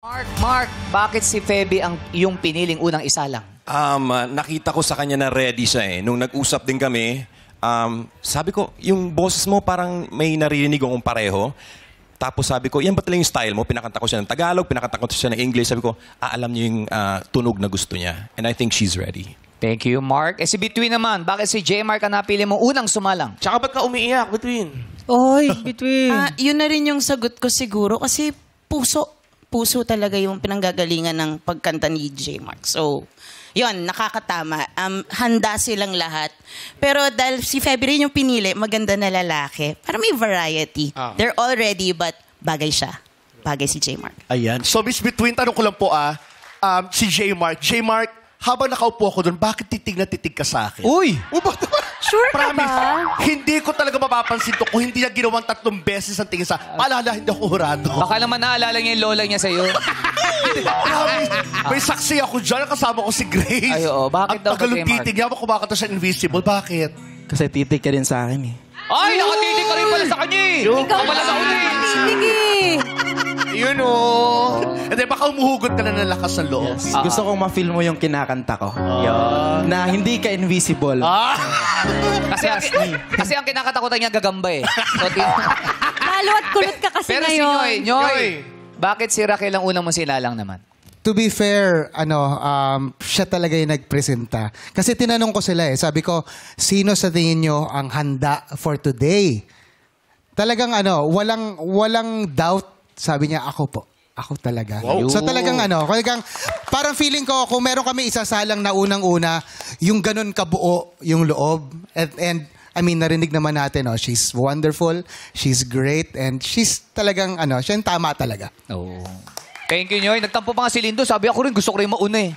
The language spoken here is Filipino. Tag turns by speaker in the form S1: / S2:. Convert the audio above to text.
S1: Mark, bakit si Feby ang iyong piniling unang isalang?
S2: Nakita ko sa kanya na ready siya eh. Nung nag-usap din kami, sabi ko, yung boses mo parang may naririnig akong pareho. Tapos sabi ko, yan ba talaga yung style mo? Pinakanta ko siya ng Tagalog, pinakanta ko siya ng English. Sabi ko, alam niyo yung tunog na gusto niya. And I think she's ready.
S1: Thank you, Mark. Si Between naman, bakit si J. Mark ang napili mo unang sumalang?
S3: Tsaka ba't ka umiiyak, Between?
S4: Oy, Between.
S5: Yun na rin yung sagot ko siguro kasi puso talaga yung pinanggagalingan ng pagkanta ni J. Mark. So, yun, nakakatama. Handa silang lahat. Pero dahil si Feby rin yung pinili, maganda na lalaki. Para may variety. They're all ready but bagay siya. Bagay si J. Mark.
S3: Ayan. So, Miss Between, tanong ko lang po si J. Mark. J. Mark, habang nakaupo ako doon, bakit titig na titig ka sa akin?
S1: Uy!
S5: Sure ka
S3: Promise,
S5: ba?
S3: hindi ko talaga mapapansin to kung hindi niya ginawang 3 beses ang tingin sa... Paalala, hindi ako hurado.
S1: Baka naman naalala niya yung lola niya sa'yo.
S3: Promise, may saksi ako dyan. Kasama ko si Grace.
S1: Ay, oo. Bakit daw
S3: ang tagalong
S1: kay Mark?
S3: titig niya, kumakanta siya Invisible. Bakit?
S4: Kasi titig ka rin sa akin eh.
S1: Ay, nakatitig ka rin pala sa kanya eh. Ikaw pala sa uli.
S3: Yun o. Hindi, baka umuhugot ka na ng lakas ng loob.
S4: Yes. Gusto kong ma-feel mo yung kinakanta ko. Na hindi ka invisible.
S1: Kasi ang kinakatakutan niya gagamba eh. So,
S6: Lalo at kulot ka kasi
S1: pero si
S6: ngayon.
S1: Noy, bakit si Raquel ang unang mong sinalang naman?
S7: To be fair, siya talaga yung nagpresenta. Kasi tinanong ko sila eh. Sabi ko, sino sa tingin nyo ang handa for today? Talagang walang doubt. Sabi niya, ako po. Ako talaga.
S3: Wow.
S7: So talagang parang feeling ko, kung meron kami isasalang na unang-una, yung ganun kabuo yung loob. And I mean, narinig naman natin, she's wonderful, she's great, and she's talagang, siya yung tama talaga.
S1: Oo. Thank you, Noy. Nagtampo pa nga si Lindo. Sabi ako rin, gusto ko rin mauna eh.